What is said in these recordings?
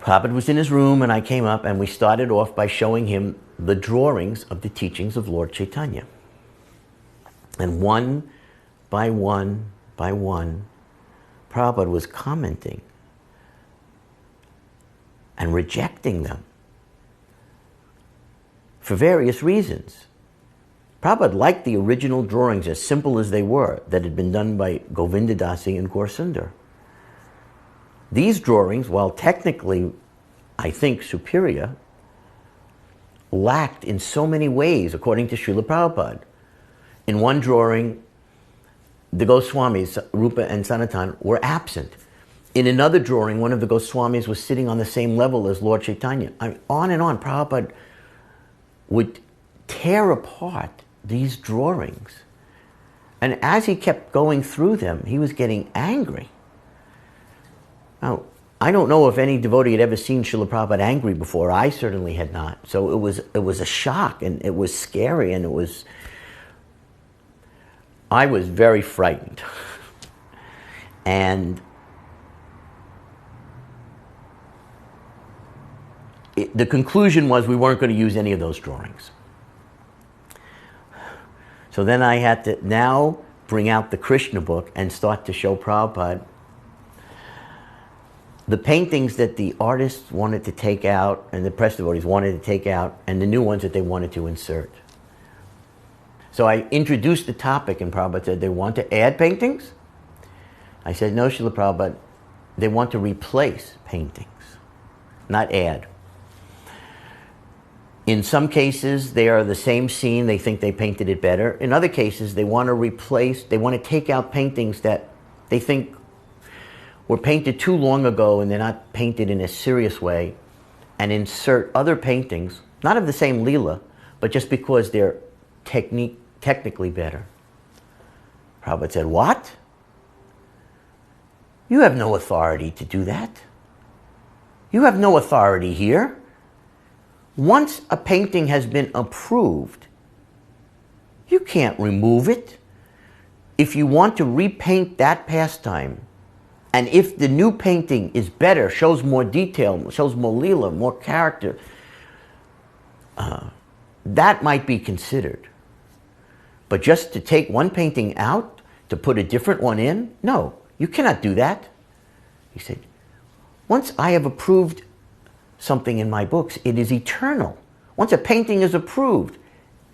Prabhupada was in his room and I came up and we started off by showing him the drawings of the teachings of Lord Chaitanya. And one by one, Prabhupada was commenting and rejecting them for various reasons. Prabhupada liked the original drawings, as simple as they were, that had been done by Govinda Dasi and Gaurasundar. These drawings, while technically, I think, superior, lacked in so many ways, according to Srila Prabhupada. In one drawing, the Goswamis, Rupa and Sanatan, were absent. In another drawing, one of the Goswamis was sitting on the same level as Lord Chaitanya. I mean, on and on, Prabhupada would tear apart these drawings. And as he kept going through them, he was getting angry. Now, I don't know if any devotee had ever seen Srila Prabhupada angry before. I certainly had not. So it was a shock, and it was scary, and I was very frightened. And the conclusion was we weren't going to use any of those drawings. So then I had to now bring out the Krishna book and start to show Prabhupada the paintings that the artists wanted to take out and the press devotees wanted to take out, and the new ones that they wanted to insert. So I introduced the topic, and Prabhupada said, they want to add paintings? I said, no, Srila Prabhupada, they want to replace paintings, not add. In some cases, they are the same scene, they think they painted it better. In other cases, they want to replace, they want to take out paintings that they think were painted too long ago and they're not painted in a serious way, and insert other paintings, not of the same Leela, but just because they're technically better. Prabhupada said, what? You have no authority to do that. You have no authority here. Once a painting has been approved, you can't remove it. If you want to repaint that pastime, and if the new painting is better, shows more detail, shows more Leela, more character, that might be considered. But just to take one painting out, to put a different one in, no, you cannot do that. He said, once I have approved something in my books, it is eternal. Once a painting is approved,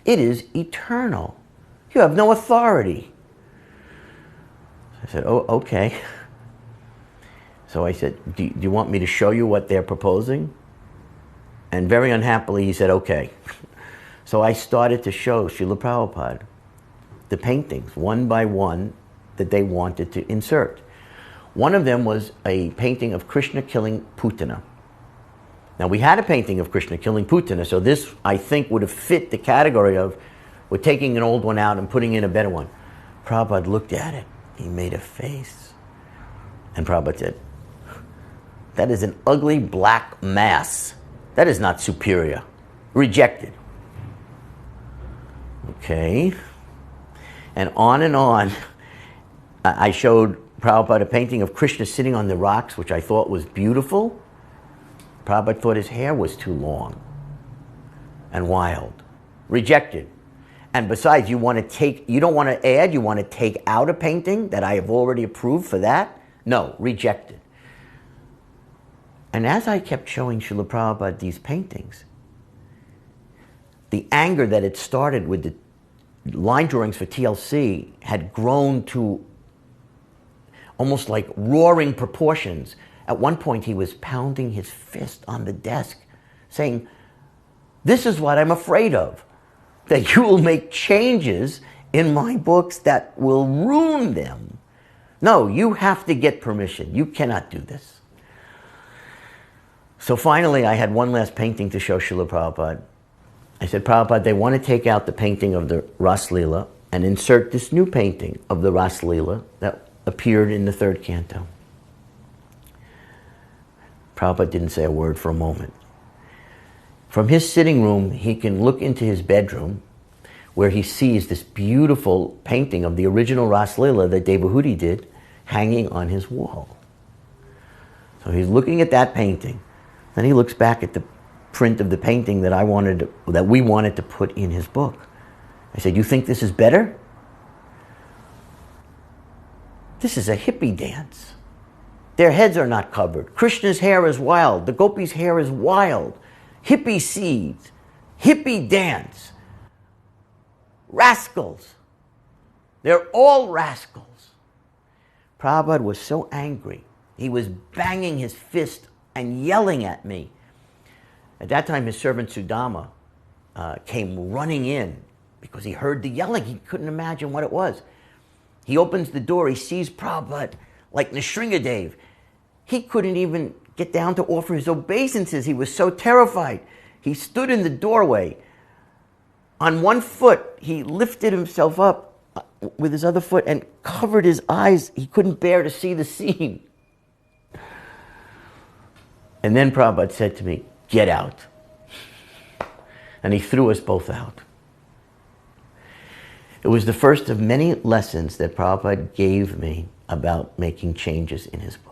it is eternal. You have no authority. I said, oh, okay. So I said, do you want me to show you what they're proposing? And very unhappily, he said, okay. So I started to show Srila Prabhupada the paintings, one by one, that they wanted to insert. One of them was a painting of Krishna killing Putana. Now, we had a painting of Krishna killing Putana, so this, I think, would have fit the category of we're taking an old one out and putting in a better one. Prabhupada looked at it. He made a face. And Prabhupada said, that is an ugly black mass. That is not superior. Rejected. Okay. And on, I showed Prabhupada a painting of Krishna sitting on the rocks, which I thought was beautiful. Prabhupada thought his hair was too long and wild. Rejected. And besides, you don't want to add, you want to take out a painting that I have already approved for that? No, rejected. And as I kept showing Srila Prabhupada these paintings, the anger that had started with the line drawings for TLC had grown to almost like roaring proportions. At one point, he was pounding his fist on the desk, saying, this is what I'm afraid of, that you will make changes in my books that will ruin them. No, you have to get permission. You cannot do this. So finally, I had one last painting to show Srila Prabhupada. I said, Prabhupada, they want to take out the painting of the Ras Leela and insert this new painting of the Ras Leela that appeared in the third canto. Prabhupada didn't say a word for a moment. From his sitting room, he can look into his bedroom where he sees this beautiful painting of the original Ras Leela that Devahuti did hanging on his wall. So he's looking at that painting. Then he looks back at the print of the painting that we wanted to put in his book. I said, "You think this is better? This is a hippie dance. Their heads are not covered. Krishna's hair is wild. The gopis' hair is wild. Hippie seeds. Hippie dance. Rascals. They're all rascals." Prabhupada was so angry. He was banging his fist and yelling at me. At that time, his servant Sudama came running in because he heard the yelling. He couldn't imagine what it was. He opens the door. He sees Prabhupada like Nrsingadev. He couldn't even get down to offer his obeisances. He was so terrified. He stood in the doorway. On one foot, he lifted himself up with his other foot and covered his eyes. He couldn't bear to see the scene. And then Prabhupada said to me, "Get out." And he threw us both out. It was the first of many lessons that Prabhupada gave me about making changes in his book.